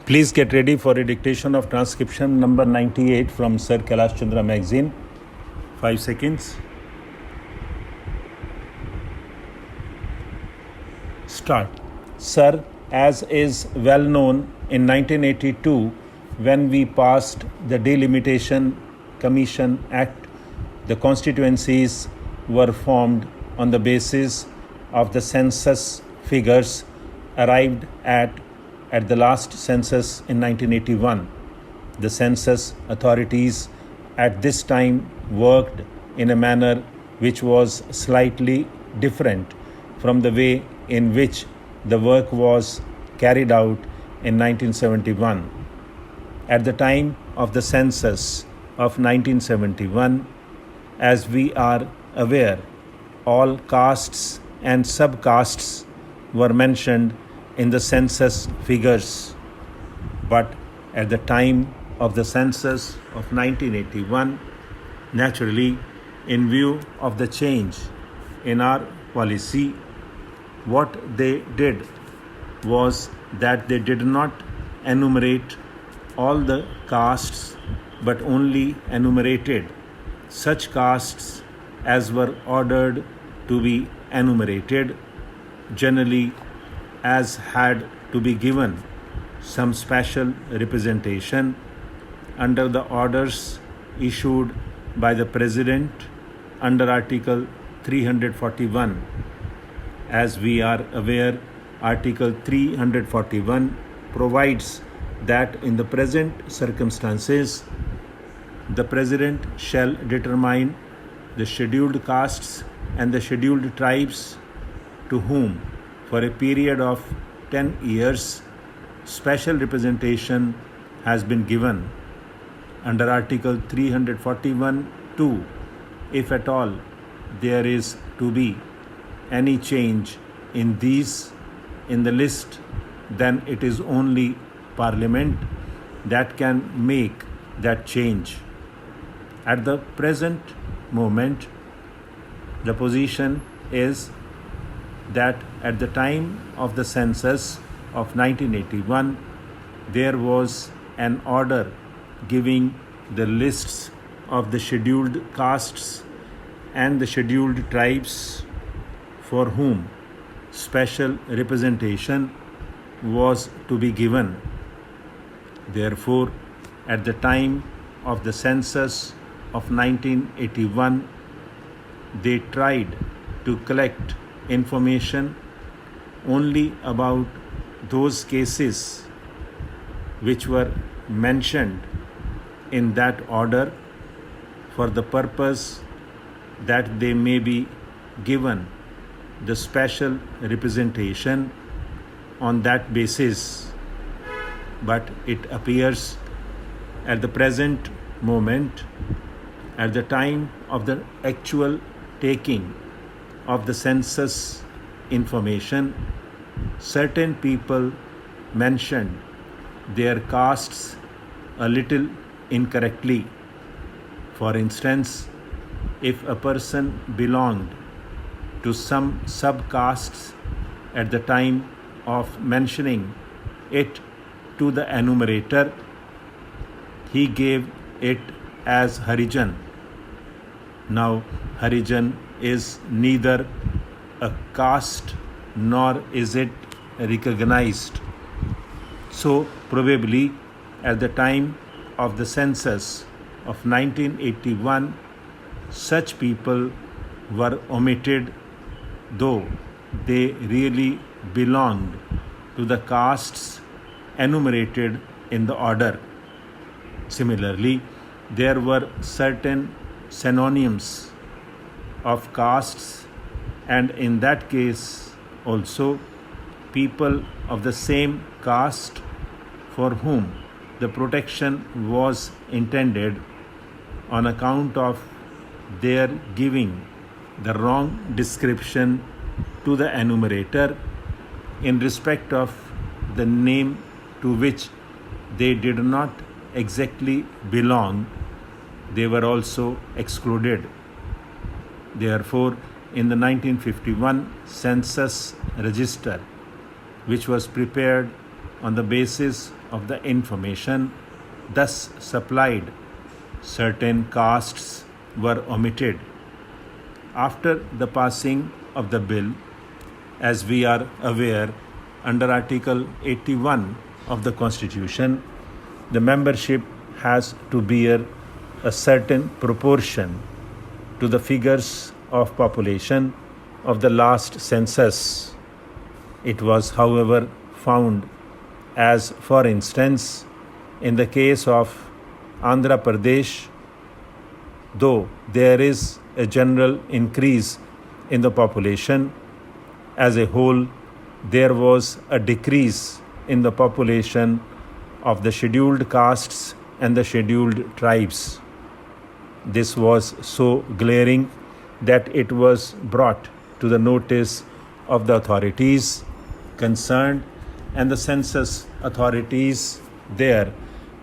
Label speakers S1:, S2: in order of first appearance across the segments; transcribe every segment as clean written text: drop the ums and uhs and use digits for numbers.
S1: Please get ready for a dictation of transcription number 98 from Sir Kailash Chandra magazine. 5 seconds. Start. Sir, as is well known, in 1982, when we passed the Delimitation Commission Act, the constituencies were formed on the basis of the census figures arrived at the last census in 1981. The census authorities at this time worked in a manner which was slightly different from the way in which the work was carried out in 1971. At the time of the census of 1971, as we are aware, all castes and subcastes were mentioned in the census figures. But at the time of the census of 1981, naturally, in view of the change in our policy, what they did was that they did not enumerate all the castes but only enumerated such castes as were ordered to be enumerated, generally as had to be given some special representation under the orders issued by the President under Article 341. As we are aware, Article 341 provides that in the present circumstances, the President shall determine the scheduled castes and the scheduled tribes to whom, for a period of 10 years, special representation has been given. Under Article 341(2), if at all there is to be any change in the list, then it is only Parliament that can make that change. At the present moment, the position is that at the time of the census of 1981, there was an order giving the lists of the scheduled castes and the scheduled tribes for whom special representation was to be given. Therefore, at the time of the census of 1981, they tried to collect information only about those cases which were mentioned in that order for the purpose that they may be given the special representation on that basis. But it appears at the present moment, at the time of the actual taking of the census information, certain people mentioned their castes a little incorrectly. For instance, if a person belonged to some subcastes at the time of mentioning it to the enumerator, he gave it as Harijan. Now, Harijan is neither a caste nor is it recognized. So, probably at the time of the census of 1981, such people were omitted, though they really belonged to the castes enumerated in the order. Similarly, there were certain synonyms of castes, and in that case also people of the same caste for whom the protection was intended on account of their giving the wrong description to the enumerator in respect of the name to which they did not exactly belong, they were also excluded. Therefore, in the 1951 census register, which was prepared on the basis of the information thus supplied, certain castes were omitted. After the passing of the bill, as we are aware, under Article 81 of the Constitution, the membership has to bear a certain proportion to the figures of population of the last census. It was, however, found, as for instance, in the case of Andhra Pradesh, though there is a general increase in the population as a whole, there was a decrease in the population of the scheduled castes and the scheduled tribes. This was so glaring that it was brought to the notice of the authorities concerned, and the census authorities there,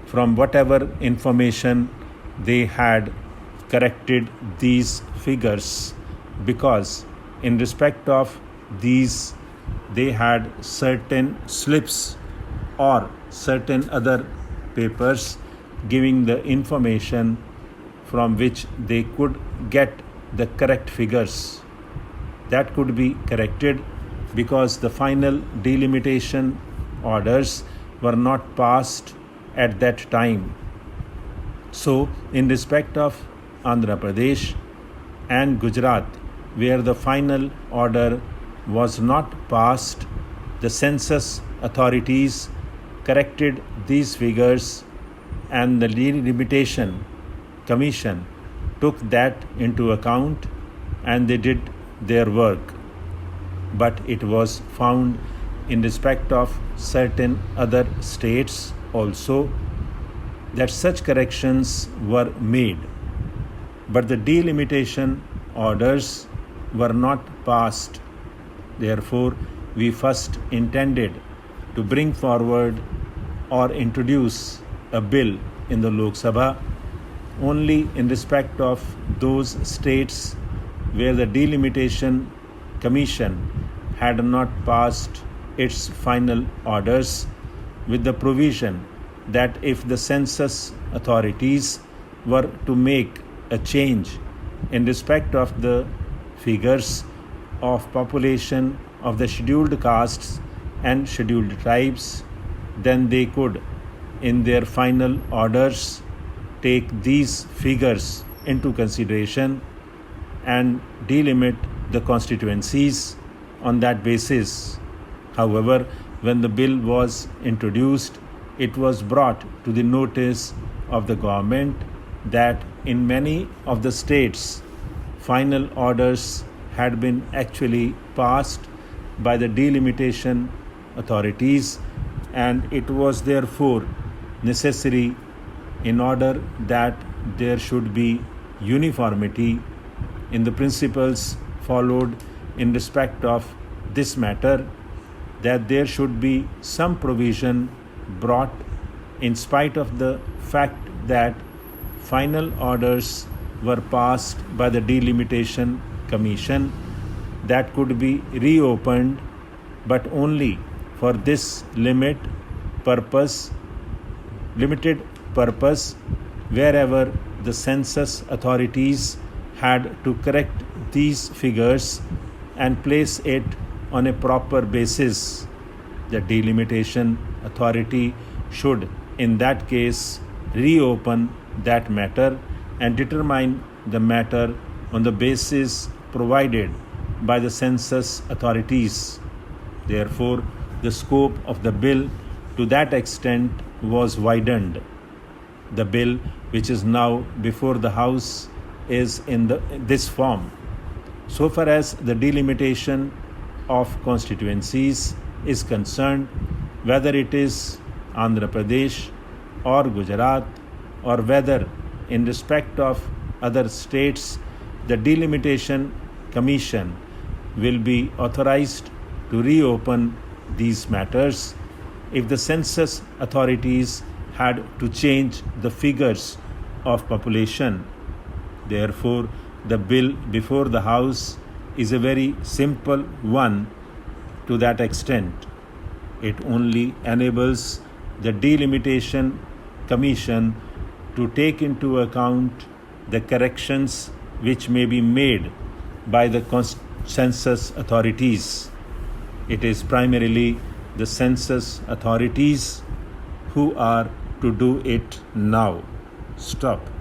S1: from whatever information they had, corrected these figures, because in respect of these they had certain slips or certain other papers giving the information from which they could get the correct figures. That could be corrected because the final delimitation orders were not passed at that time. So, in respect of Andhra Pradesh and Gujarat, where the final order was not passed, the census authorities corrected these figures, and the delimitation commission took that into account and they did their work. But it was found in respect of certain other states also that such corrections were made, but the delimitation orders were not passed. Therefore, we first intended to bring forward or introduce a bill in the Lok Sabha only in respect of those states where the delimitation commission had not passed its final orders, with the provision that if the census authorities were to make a change in respect of the figures of population of the scheduled castes and scheduled tribes, then they could, in their final orders, take these figures into consideration and delimit the constituencies on that basis. However, when the bill was introduced, it was brought to the notice of the government that in many of the states, final orders had been actually passed by the delimitation authorities, and it was therefore necessary, in order that there should be uniformity in the principles followed in respect of this matter, that there should be some provision brought in spite of the fact that final orders were passed by the delimitation commission, that could be reopened, but only for this limited purpose, wherever the census authorities had to correct these figures and place it on a proper basis. The delimitation authority should, in that case, reopen that matter and determine the matter on the basis provided by the census authorities. Therefore, the scope of the bill to that extent was widened. The bill which is now before the House is in this form. So far as the delimitation of constituencies is concerned, whether it is Andhra Pradesh or Gujarat, or whether in respect of other states, the delimitation commission will be authorized to reopen these matters if the census authorities had to change the figures of population. Therefore, the bill before the House is a very simple one to that extent. It only enables the Delimitation Commission to take into account the corrections which may be made by the census authorities. It is primarily the census authorities who are to do it now. Stop.